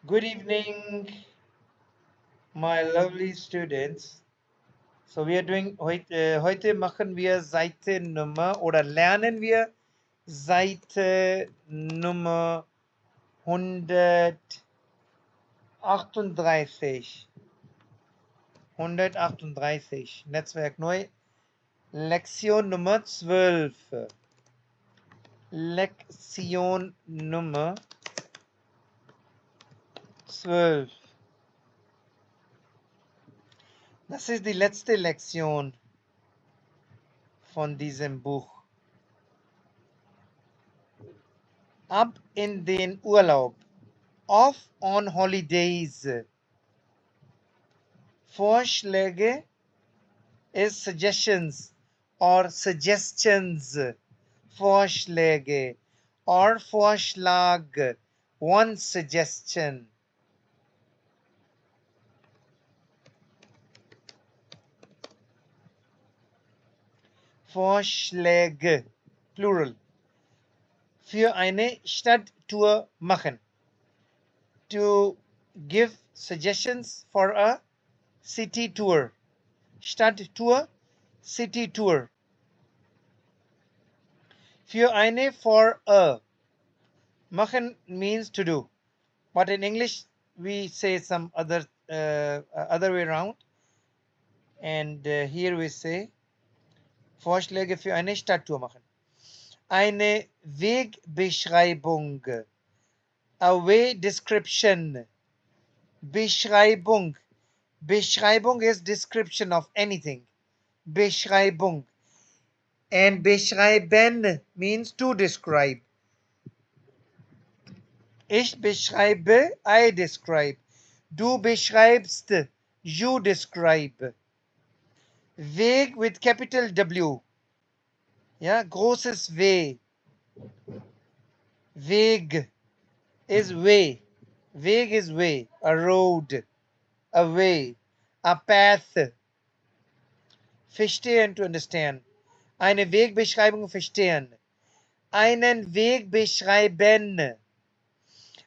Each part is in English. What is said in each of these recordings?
Good evening, my lovely students. So we are doing heute machen wir Seite Nummer oder lernen wir Seite Nummer 138. 138. Netzwerk neu. Lektion Nummer 12. Lektion Nummer 12. Das ist die letzte Lektion von diesem Buch. Ab in den Urlaub. Off on holidays. Vorschläge is suggestions or suggestions. Vorschläge or Vorschlag. One suggestion. Vorschläge, plural. Für eine Stadttour machen. To give suggestions for a city tour. Stadttour, city tour. Für eine, for a. Machen means to do. But in English, we say some other way around. And here we say, Vorschläge für eine Stadttour machen. Eine Wegbeschreibung. A way description. Beschreibung. Beschreibung is description of anything. Beschreibung. And beschreiben means to describe. Ich beschreibe, I describe. Du beschreibst, you describe. Weg with capital W. Ja, großes W. Weg is way. Weg is way. A road. A way. A path. Verstehen, to understand. Eine Wegbeschreibung verstehen. Einen Weg beschreiben.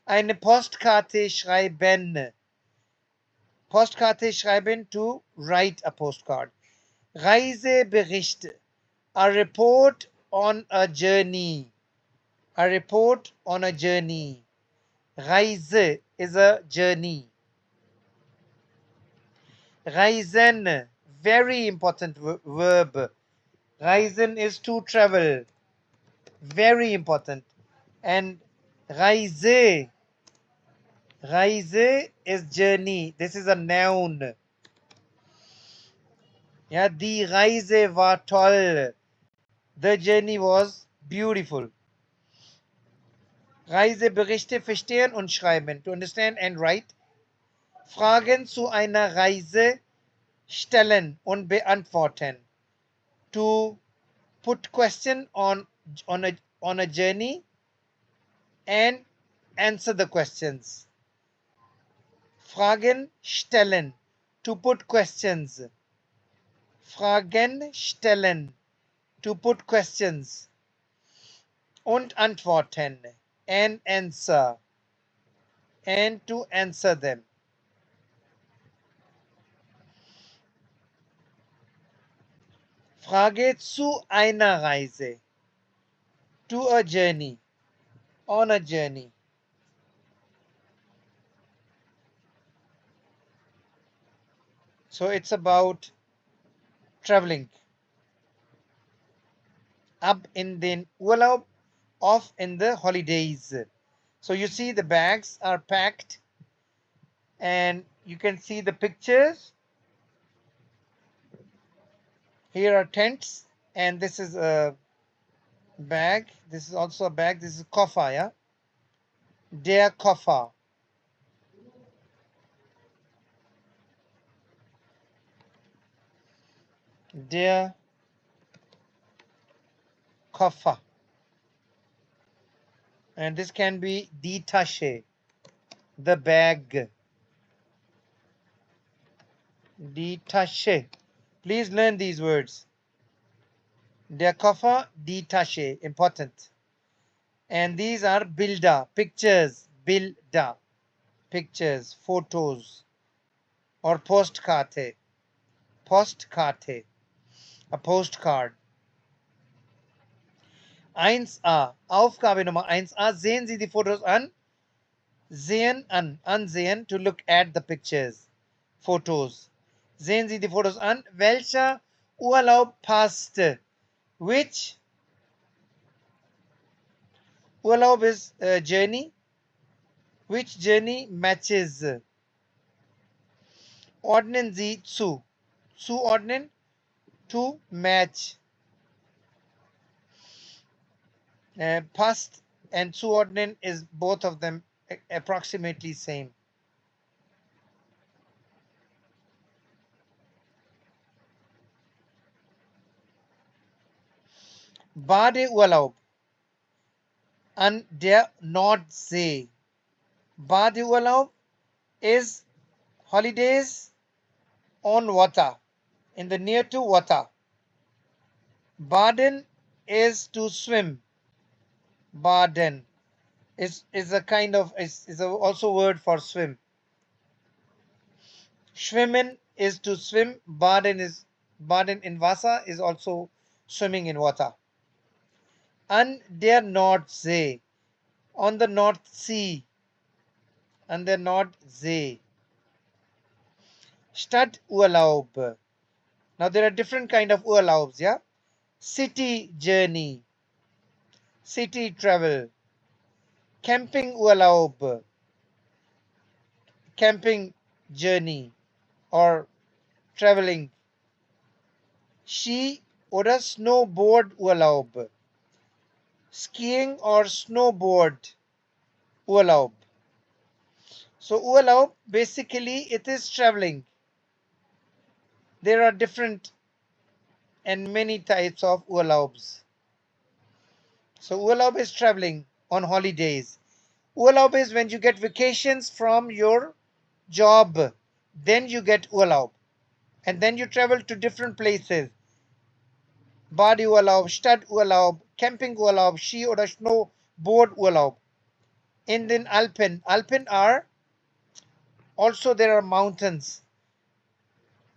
Eine Postkarte schreiben. Postkarte schreiben, to write a postcard. Reisebericht. A report on a journey. A report on a journey. Reise is a journey. Reisen, very important verb. Reisen is to travel. Very important. And Reise. Reise is journey. This is a noun. Yeah, die Reise war toll. The journey was beautiful. Reiseberichte verstehen und schreiben. To understand and write. Fragen zu einer Reise stellen und beantworten. To put question on a journey and answer the questions. Fragen stellen. To put questions. Fragen stellen. To put questions. Und antworten. And answer. And to answer them. Frage zu einer Reise. To a journey. On a journey. So it's about traveling. Ab in den Urlaub, off in the holidays. So you see the bags are packed and you can see the pictures. Here are tents and this is a bag. This is also a bag. This is Koffer, yeah? Der Koffer. Der Koffer. And this can be die Tasche, the bag. Die Tasche. Please learn these words. Der Koffer, die Tasche. Important. And these are Bilder, pictures. Bilder. pictures, photos or Postkarte. Postkarte, a postcard. 1a, Aufgabe Nummer 1a, sehen Sie die Fotos an. Ansehen, to look at the pictures, Fotos. Sehen Sie die Fotos an. Welcher Urlaub passt? Which Urlaub is journey? Which journey matches? Ordnen Sie zu. Zuordnen, to match. Passt and zuordnen is both of them approximately same. Badeurlaub an der Nordsee. Badeurlaub is holidays on water, in the near to water. Baden is to swim. Baden is a kind of is also word for swim. Schwimmen is to swim. Baden in Wasser is also swimming in water. An der Nordsee, on the North Sea. An der Nordsee. Stadturlaub. Now there are different kind of urlaubs, yeah. City journey, city travel. Campingurlaub, camping journey or traveling. Ski oder Snowboardurlaub, skiing or snowboard urlaub. So urlaub, basically it is traveling. There are different and many types of urlaubs. So urlaub is traveling on holidays. Urlaub is when you get vacations from your job, then you get urlaub, and then you travel to different places. Badeurlaub, Stadturlaub, Campingurlaub, Ski oder Snowboardurlaub. In den Alpen. Alpen are also, there are mountains.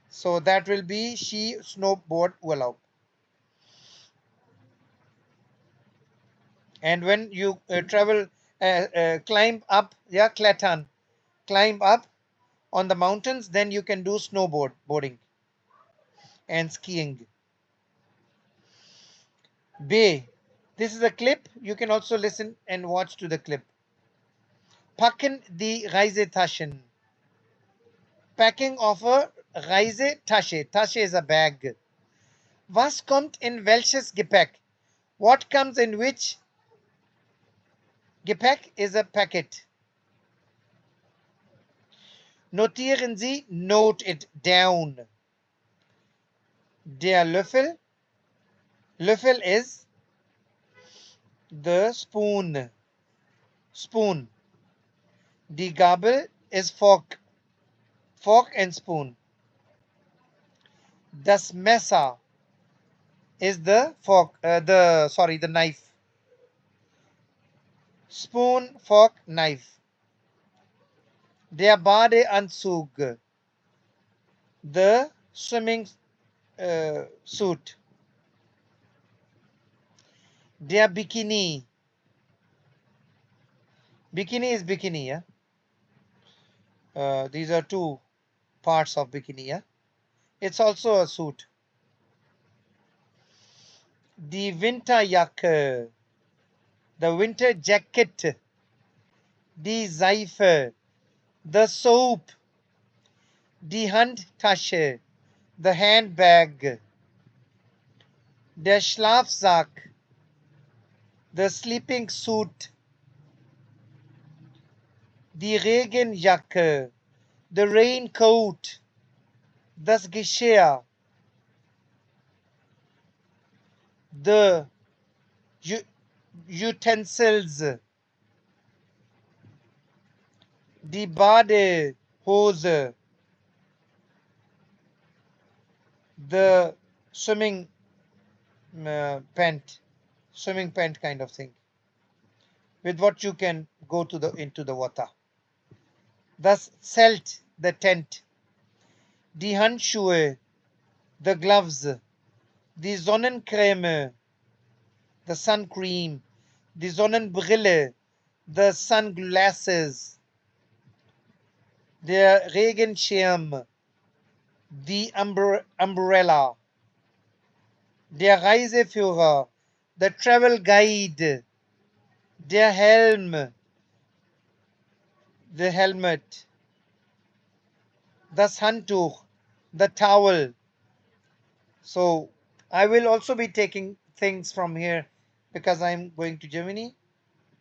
So that will be Ski, Snowboardurlaub. And when you travel, climb up, yeah, Klettern, climb up on the mountains, then you can do snowboarding and skiing. B. This is a clip. You can also listen and watch to the clip. Packen die Reisetaschen. Packing of a Reisetasche. Tasche is a bag. Was kommt in welches Gepäck? What comes in which? Gepäck is a packet. Notieren Sie, note it down. Der Löffel. Löffel is the spoon. Spoon. Die Gabel is fork. Fork and spoon. Das Messer is the fork. The knife. Spoon, fork, knife. Der Badeanzug. The swimming suit. Der Bikini. Bikini is bikini, yeah. These are two parts of bikini, yeah. It's also a suit. Die Winterjacke. The winter jacket. Die Seife. The soap. Die Handtasche. The handbag. Der Schlafsack. The sleeping suit. Die Regenjacke. The raincoat. Das Geschirr. The utensils. Die Badehose. The swimming pant. Swimming pant kind of thing. With what you can go into the water. Das Zelt, the tent. Die Handschuhe, the gloves. Die Sonnencreme, the sun cream. Die Sonnenbrille, the sunglasses. Der Regenschirm, the umbrella. Der Reiseführer, the travel guide. Der Helm, the helmet. Das Handtuch, the towel. So I will also be taking things from here because I'm going to Germany.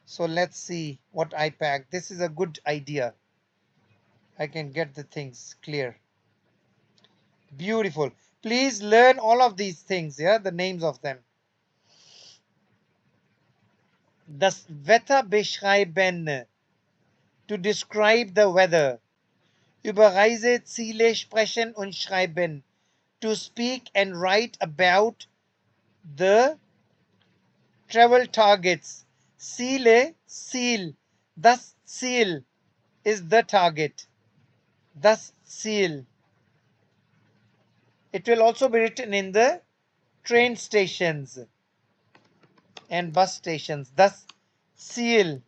So let's see what I pack. This is a good idea. I can get the things clear. Beautiful. Please learn all of these things, yeah, the names of them. Das Wetter beschreiben, to describe the weather. Über Reiseziele sprechen und schreiben, to speak and write about the travel targets. Ziele, Ziel. Das Ziel is the target. Das Ziel. It will also be written in the train stations and bus stations. Das Ziel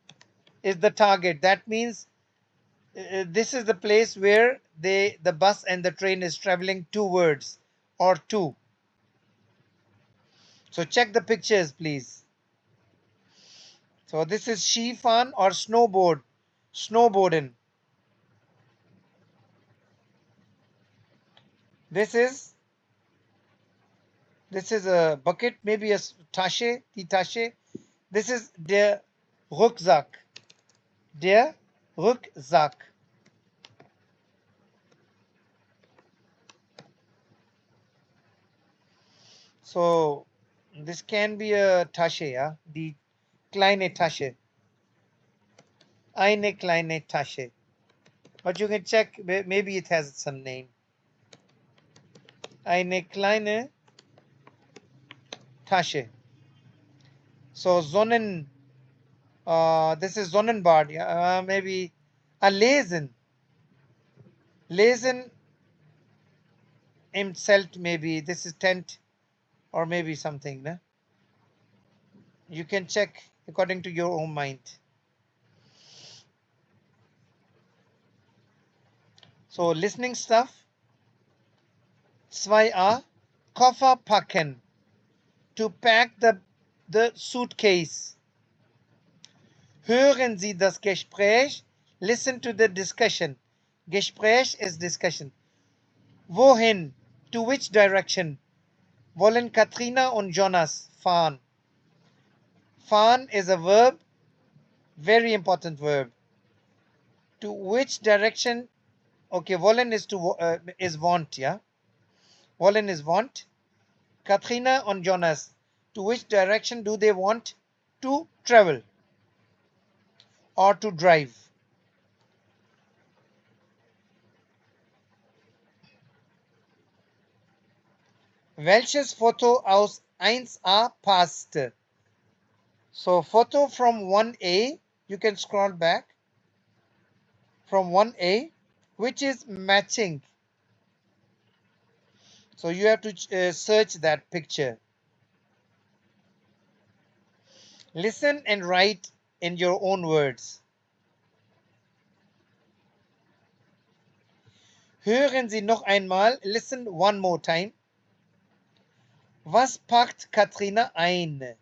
is the target. That means this is the place where the bus and the train is traveling towards or to. So check the pictures, please. So this is Skifahren or snowboard, snowboarding. This is a bucket, maybe a Tasche, die Tasche. This is der Rucksack. Der Rucksack. So this can be a Tasche, yeah? Die kleine Tasche. Eine kleine Tasche. But you can check, maybe it has some name. Eine kleine Tasche. So Sonnen, this is Sonnenbad, yeah? Maybe a Lesen. Lesen im Zelt, maybe this is tent or maybe something. No? You can check according to your own mind. So listening stuff. 2a, Koffer packen, to pack the suitcase. Hören Sie das Gespräch? Listen to the discussion. Gespräch is discussion. Wohin? To which direction? Wollen Katrina und Jonas fahren? Fahren is a verb, very important verb. To which direction? Okay, wollen is want, yeah? Wollen is want. Katrina und Jonas, to which direction do they want to travel or to drive? Welches Foto aus 1a passt? So photo from 1a, you can scroll back from 1a, which is matching. So you have to search that picture. Listen and write in your own words. Hören Sie noch einmal. Listen one more time. Was packt Katrina ein?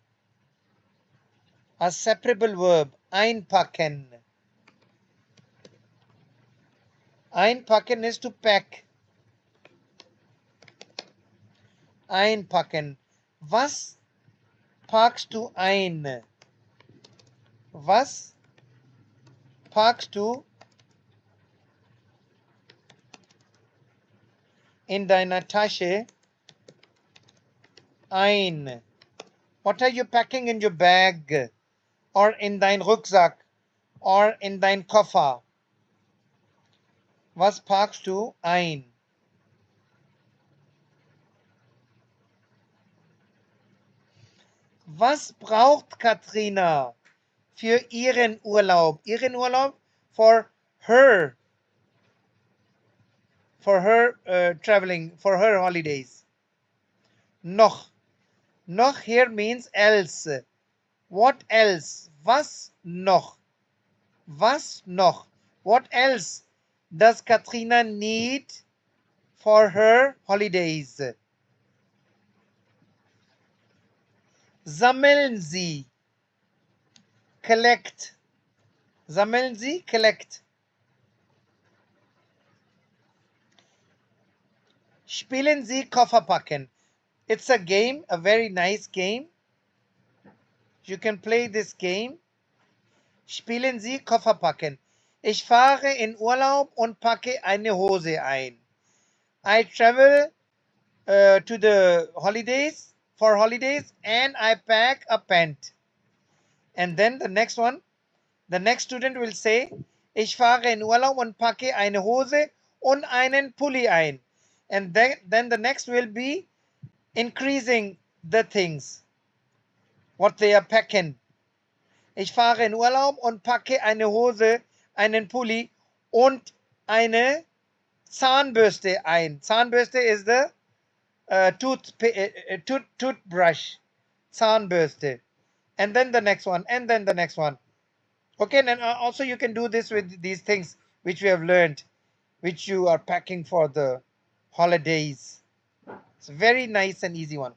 A separable verb. Einpacken. Einpacken is to pack. Einpacken. Was packst du ein? Was packst du in deiner Tasche ein? What are you packing in your bag or in dein Rucksack or in dein Koffer? Was packst du ein? Was braucht Katrina für ihren Urlaub? Ihren Urlaub for her for her traveling, for her holidays. Noch. Noch here means else. What else? Was noch? Was noch? What else does Katrina need for her holidays? Sammeln Sie. Collect. Sammeln Sie, collect. Spielen Sie Koffer packen. It's a game, a very nice game. You can play this game. Spielen Sie Koffer packen. Ich fahre in Urlaub und packe eine Hose ein. I travel to the holidays, for holidays, and I pack a pant. And then the next one, the next student will say, ich fahre in Urlaub und packe eine Hose und einen Pulli ein. And then the next will be increasing the things, what they are packing. Ich fahre in Urlaub und packe eine Hose, einen Pulli und eine Zahnbürste ein. Zahnbürste is the toothbrush. Zahnbürste. And then the next one, and then the next one. Okay, and also you can do this with these things which we have learned, which you are packing for the holidays. It's a very nice and easy one.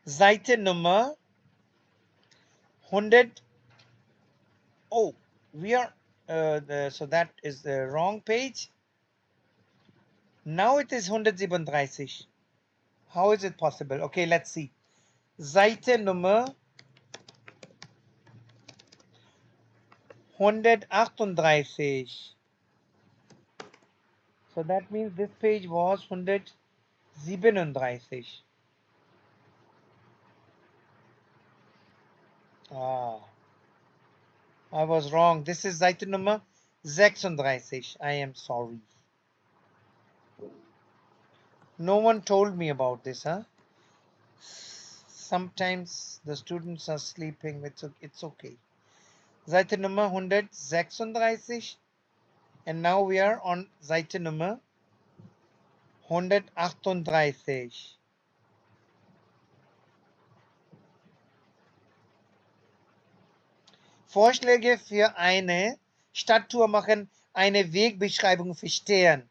Seite Nummer 100. Oh, we are, so that is the wrong page. Now it is 137. How is it possible? Okay, let's see. Seite Nummer 138. So that means this page was 137. Ah, I was wrong. This is Seite Nummer 36. I am sorry. No one told me about this, huh? Sometimes the students are sleeping. It's okay. Seite Nummer 136. And now we are on Seite Nummer 138. Vorschläge für eine Stadttour machen, eine Wegbeschreibung verstehen.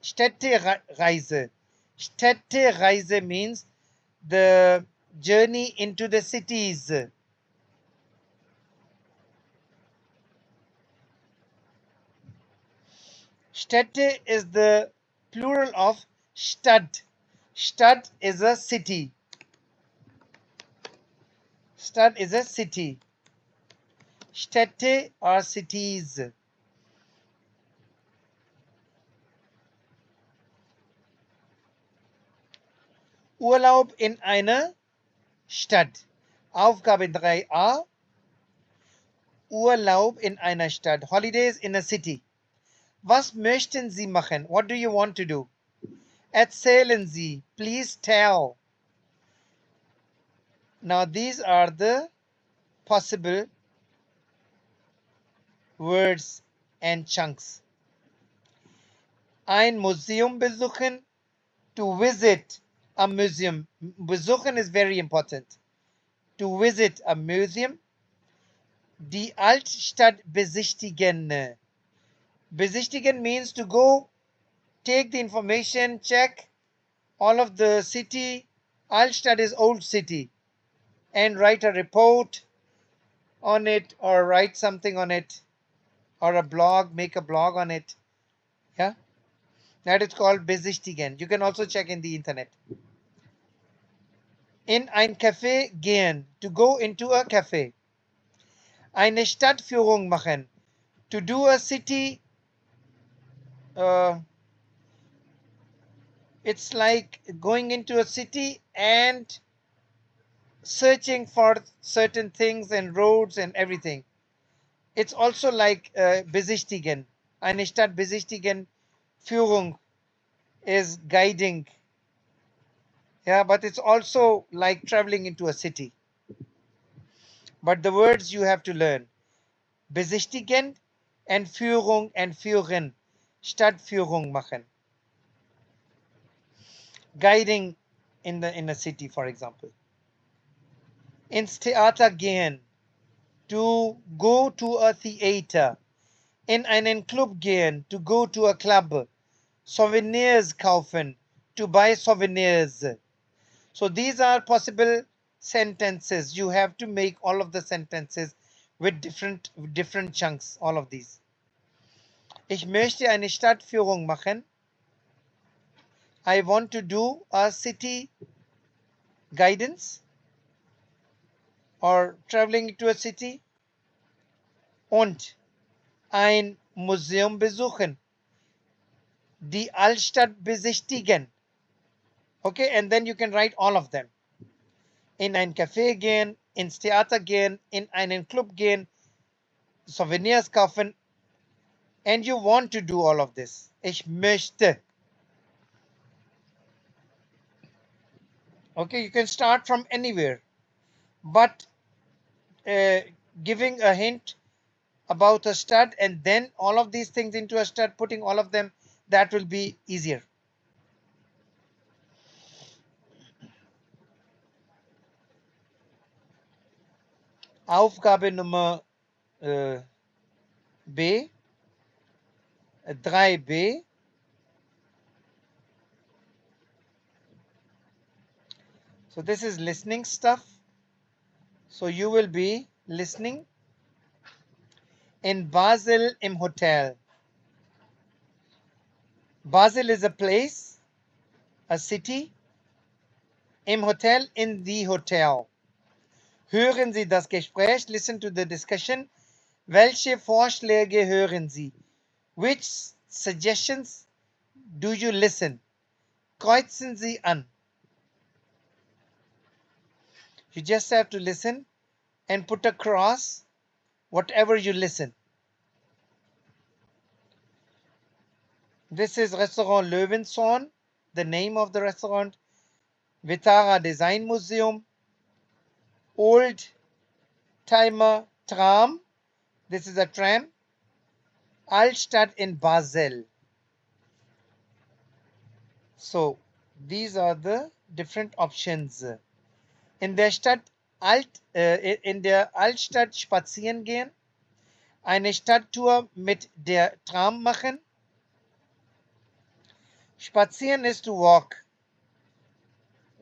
Städtereise. Städtereise means the journey into the cities. Städte is the plural of Stadt. Stadt is a city. Stadt is a city. Städte are cities. Urlaub in einer Stadt. Aufgabe 3a. Urlaub in einer Stadt. Holidays in a city. Was möchten Sie machen? What do you want to do? Erzählen Sie. Please tell. Now these are the possible words and chunks. Ein Museum besuchen. To visit a museum. Besuchen is very important. To visit a museum. Die Altstadt besichtigen. Besichtigen means to go, take the information, check all of the city. Altstadt is old city. And write a report on it or write something on it. Or a blog, make a blog on it. Yeah? That is called besichtigen. You can also check in the internet. In ein Café gehen. To go into a cafe. Eine Stadtführung machen. To do a city. It's like going into a city and searching for certain things and roads and everything. It's also like besichtigen. Eine Stadt besichtigen. Führung is guiding. Yeah, but it's also like traveling into a city. But the words you have to learn: besichtigen and Führung and führen. Stadtführung machen. Guiding in a city, for example. Ins Theater gehen. To go to a theater. In einen Club gehen. To go to a club. Souvenirs kaufen. To buy souvenirs. So these are possible sentences. You have to make all of the sentences with different chunks, all of these. Ich möchte eine Stadtführung machen. I want to do a city guidance or traveling to a city. Und ein Museum besuchen. Die Altstadt besichtigen. Okay, and then you can write all of them. In ein Café gehen, ins Theater gehen, in einen Club gehen, Souvenirs kaufen, and you want to do all of this. Ich möchte. Okay, you can start from anywhere, but giving a hint about a stud and then all of these things into a stud, putting all of them, that will be easier. Aufgabe Nummer B, 3b. So this is listening stuff. So you will be listening. In Basel im Hotel. Basel is a place, a city. Im Hotel, in the hotel. Hören Sie das Gespräch, listen to the discussion. Welche Vorschläge hören Sie? Which suggestions do you listen? Kreuzen Sie an. You just have to listen and put a cross whatever you listen. This is Restaurant Löwenzahn, the name of the restaurant. Vitara Design Museum. Old Timer Tram. This is a tram. Altstadt in Basel. So these are the different options. In der Altstadt spazieren gehen. Eine Stadttour mit der Tram machen. Spazieren is to walk.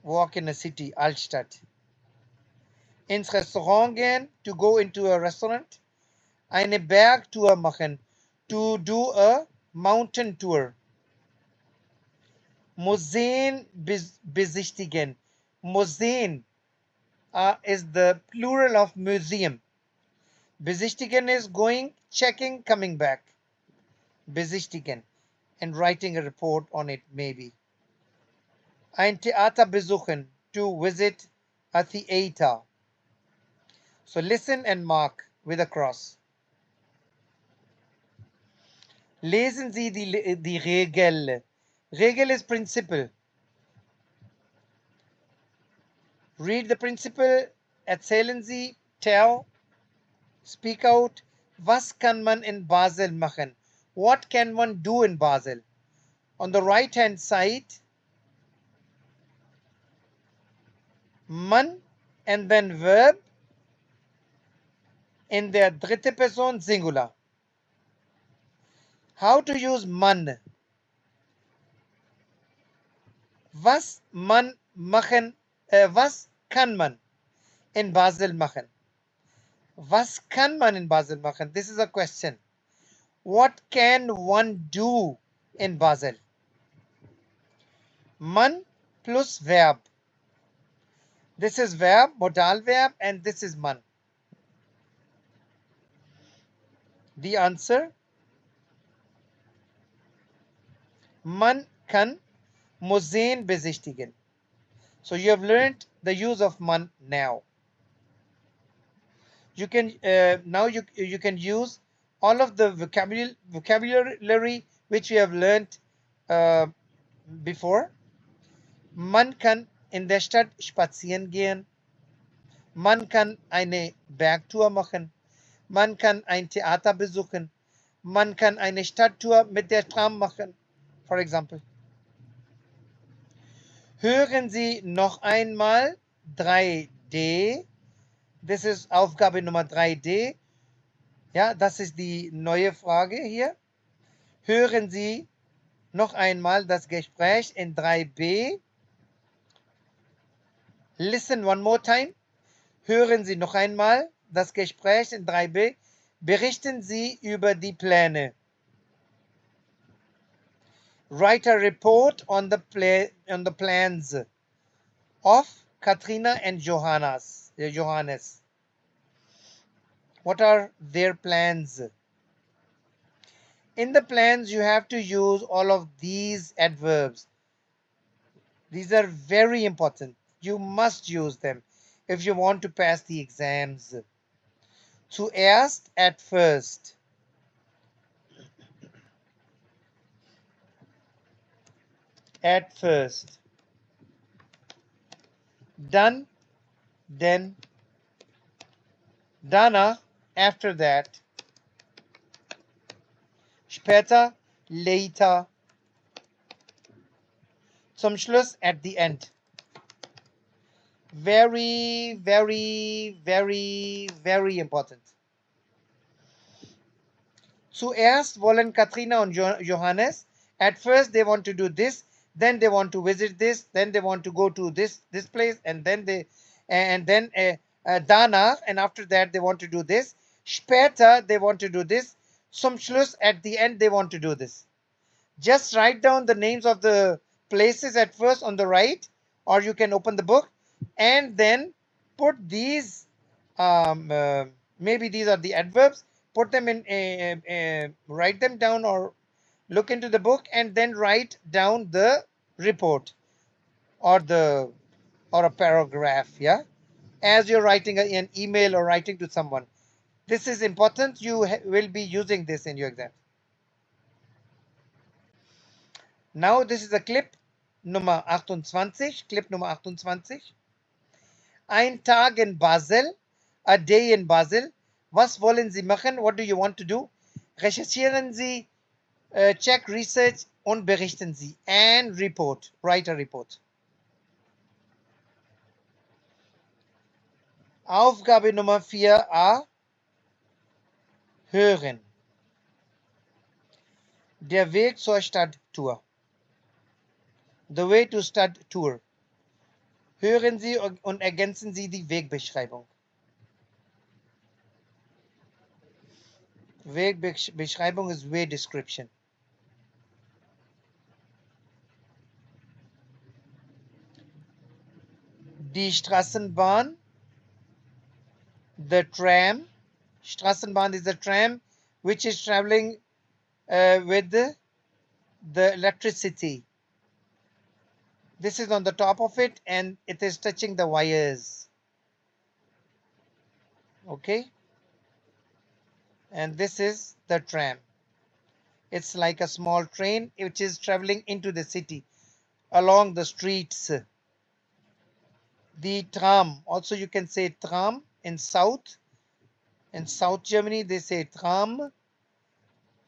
Walk in a city, Altstadt. Ins Restaurant gehen, to go into a restaurant. Eine Bergtour machen, to do a mountain tour. Museen besichtigen. Museen is the plural of museum. Besichtigen is going, checking, coming back. Besichtigen. And writing a report on it, maybe. Ein Theater besuchen, to visit a theater. So listen and mark with a cross. Lesen Sie die Regel. Regel is principle. Read the principle. Erzählen Sie, tell, speak out. Was kann man in Basel machen? What can one do in Basel? On the right hand side, man and then verb in der dritte Person Singular. How to use man? Was man machen? Was kann man in Basel machen? Was kann man in Basel machen? This is a question. What can one do in Basel? Man plus verb. This is verb, modal verb, and this is man. The answer: man kann Museen besichtigen. So you have learned the use of man now. You can now you can use all of the vocabulary which you have learned before. Man kann in der Stadt spazieren gehen. Man kann eine Bergtour machen. Man kann ein Theater besuchen. Man kann eine Stadttour mit der Tram machen. For example. Hören Sie noch einmal 3D. Das ist Aufgabe Nummer 3D. Ja, das ist die neue Frage hier. Hören Sie noch einmal das Gespräch in 3b. Listen one more time. Hören Sie noch einmal das Gespräch in 3b. Berichten Sie über die Pläne. Write a report on the plans of Katrina and Johannes. What are their plans? In the plans, you have to use all of these adverbs. These are very important. You must use them if you want to pass the exams. Zuerst, at first. At first. Dann, then. Danach, after that. Später, later. Zum Schluss, at the end. Very, very, very, very important. Zuerst wollen Katrina und Johannes. At first they want to do this, then they want to visit this, then they want to go to this place, and then danach, and after that they want to do this. Später they want to do this. Zum Schluss, at the end, they want to do this. Just write down the names of the places at first on the right, or you can open the book and then put these. Maybe these are the adverbs. Put them in, write them down, or look into the book and then write down the report or a paragraph. Yeah, as you're writing an email or writing to someone. This is important. You will be using this in your exam. Now this is a clip Nummer 28. Clip Nummer 28. Ein Tag in Basel. A day in Basel. Was wollen Sie machen? What do you want to do? Recherchieren Sie, check, research und berichten Sie. And report. Write a report. Aufgabe Nummer 4a. Hören. Der Weg zur Stadttour. The way to Stadttour. Hören Sie und ergänzen Sie die Wegbeschreibung. Wegbeschreibung ist way description. Die Straßenbahn. The tram. Straßenbahn is the tram which is traveling with the electricity. This is on the top of it and it is touching the wires. Okay. And this is the tram. It's like a small train which is traveling into the city along the streets. The tram, also you can say tram in South. In South Germany they say Tram.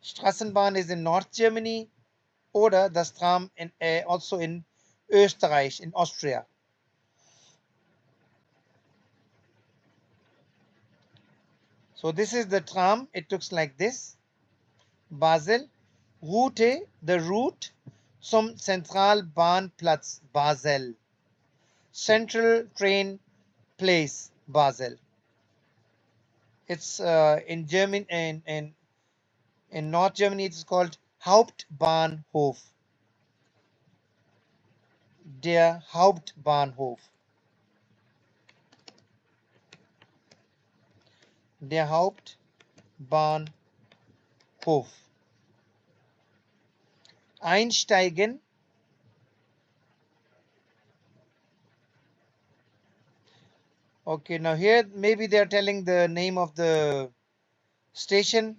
Straßenbahn is in North Germany. Oder das Tram also in Österreich, in Austria. So this is the tram. It looks like this. Basel. Route, the route zum Zentralbahnplatz Basel. Central train place Basel. It's in German, in North Germany it's called Hauptbahnhof. Der Hauptbahnhof. Der Hauptbahnhof. Einsteigen. Okay, now here maybe they're telling the name of the station.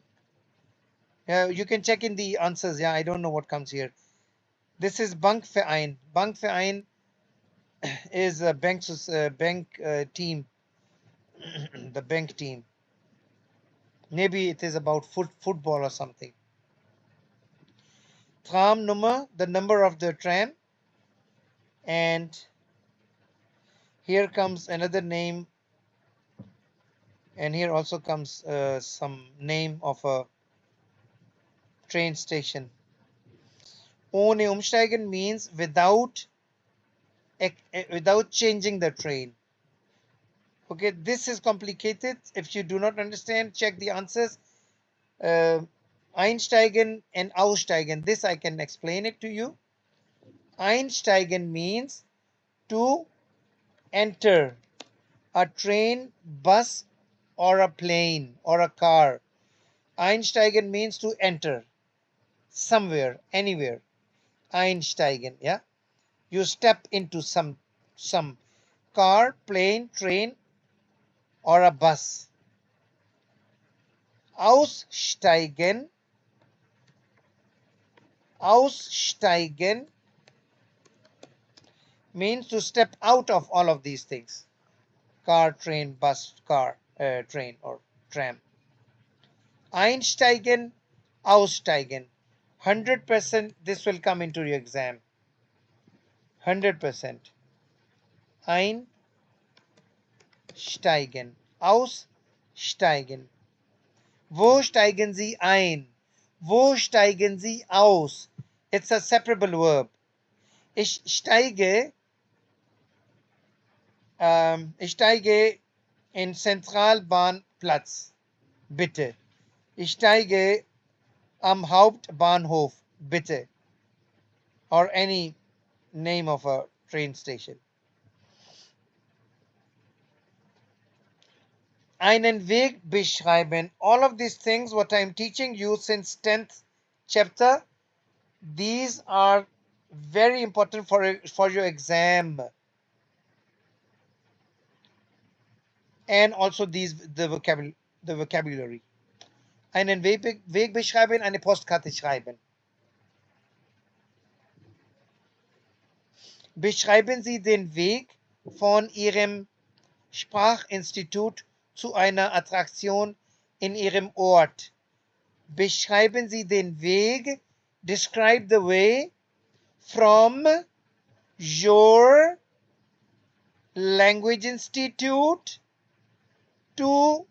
You can check in the answers. Yeah, I don't know what comes here. This is Bankverein. Bankverein is a bank team. The bank team. Maybe it is about football or something. Tram nummer, the number of the tram. And here comes another name. And here also comes some name of a train station. Ohne umsteigen means without changing the train. Okay, this is complicated. If you do not understand, check the answers. Einsteigen and aussteigen. This I can explain it to you. Einsteigen means to enter a train, bus, or a plane or a car. Einsteigen means to enter somewhere, anywhere. Einsteigen, yeah. You step into some car, plane, train, or a bus. Aussteigen means to step out of all of these things. Car, train, bus, train, or tram. Einsteigen, aussteigen. 100% this will come into your exam. 100%. Einsteigen, aussteigen. Wo steigen Sie ein? Wo steigen Sie aus? It's a separable verb. Ich steige in Zentralbahnplatz. Bitte. Ich steige am Hauptbahnhof. Bitte. Or any name of a train station. Einen Weg beschreiben. All of these things what I'm teaching you since 10th chapter, these are very important for your exam. And also the vocabulary. Einen Weg beschreiben, eine Postkarte schreiben. Beschreiben Sie den Weg von Ihrem Sprachinstitut zu einer Attraktion in Ihrem Ort. Beschreiben Sie den Weg, describe the way from your language institute to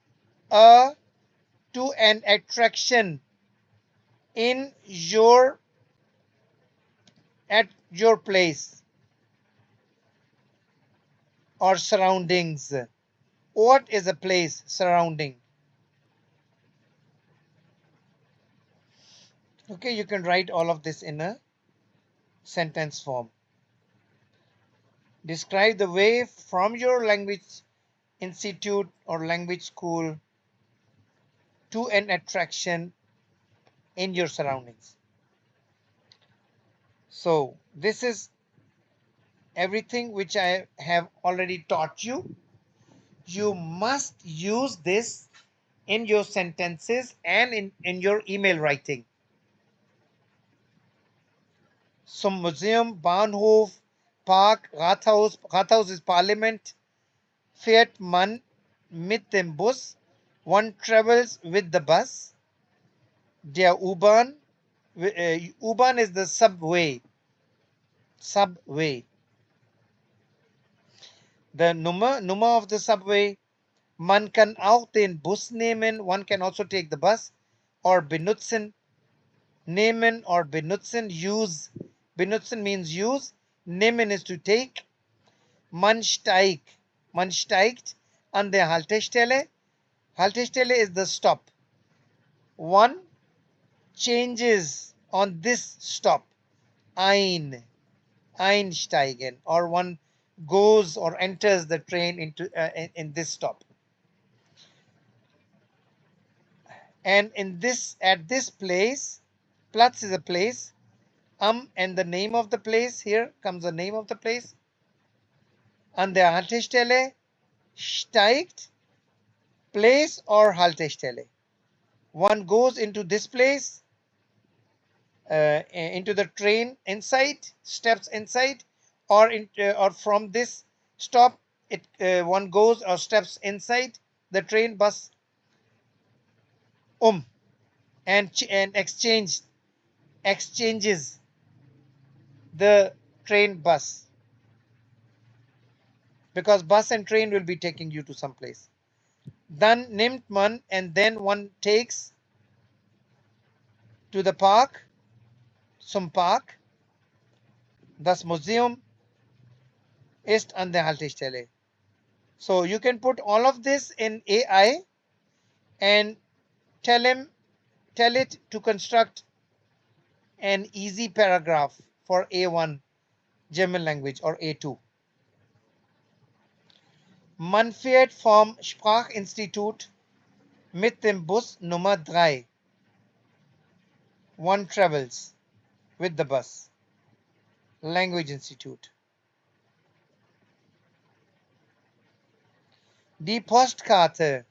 an attraction at your place or surroundings. What is a place surrounding? Okay, you can write all of this in a sentence form. Describe the way from your language institute or language school to an attraction in your surroundings. So this is everything which I have already taught you. You must use this in your sentences and in your email writing. So Museum, Bahnhof, Park, Rathaus. Rathaus is Parliament. Fährt man mit dem Bus. One travels with the bus. Der U-Bahn. U-Bahn is the subway. Subway. The Nummer of the subway. Man kann auch den Bus nehmen. One can also take the bus. Or benutzen. Nehmen or benutzen. Use. Benutzen means use. Nehmen is to take. Man steigt an der Haltestelle. Haltestelle is the stop. One changes on this stop. Einsteigen. Or one goes or enters the train into in this stop. And at this place, Platz is a place. And the name of the place, here comes the name of the place. An der Haltestelle, steigt, place or Haltestelle. One goes into this place, into the train inside, steps inside, or from this stop, it one goes or steps inside the train bus, and exchanges the train bus, because bus and train will be taking you to some place. Dann nimmt man, and then one takes to the park, zum Park. Das Museum ist an der Haltestelle. So you can put all of this in AI and tell it to construct an easy paragraph for A1 German language or A2. Man fährt vom Sprachinstitut mit dem Bus Nummer 3. One travels with the bus. Language Institute. Die Postkarte.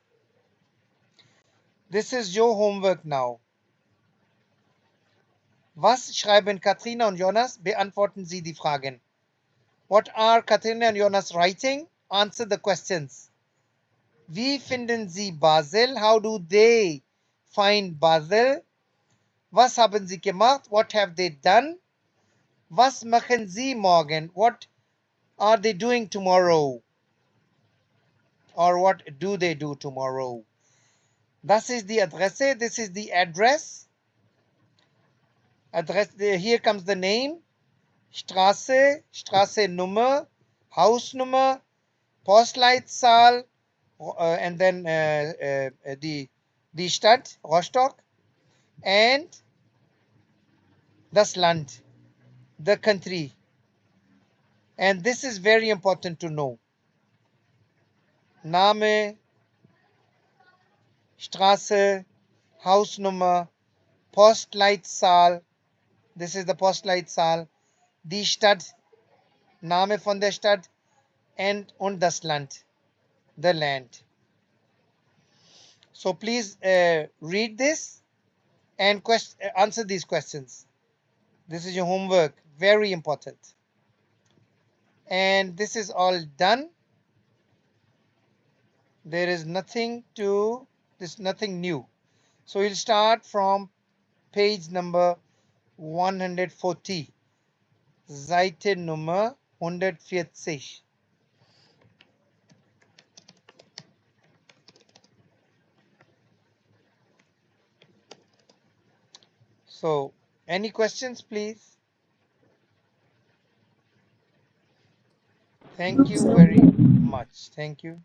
This is your homework now. Was schreiben Katrina und Jonas? Beantworten Sie die Fragen. What are Katrina and Jonas writing? Answer the questions. Wie finden Sie Basel? How do they find Basel? Was haben Sie gemacht? What have they done? Was machen Sie morgen? What are they doing tomorrow? Or what do they do tomorrow? Das ist die Adresse. This is the address. Here comes the name. Straße, Straßennummer, Hausnummer, Postleitzahl, and then die Stadt, Rostock, and das Land, the country. And this is very important to know. Name, Straße, Hausnummer, Postleitzahl. This is the Postleitzahl. Die Stadt, Name von der Stadt, und das Land, the land. So please read this and answer these questions. This is your homework, very important. And this is all done. There is nothing new. So we'll start from page number 140. Seite Nummer 140. So, any questions, please? Thank you very much. Thank you.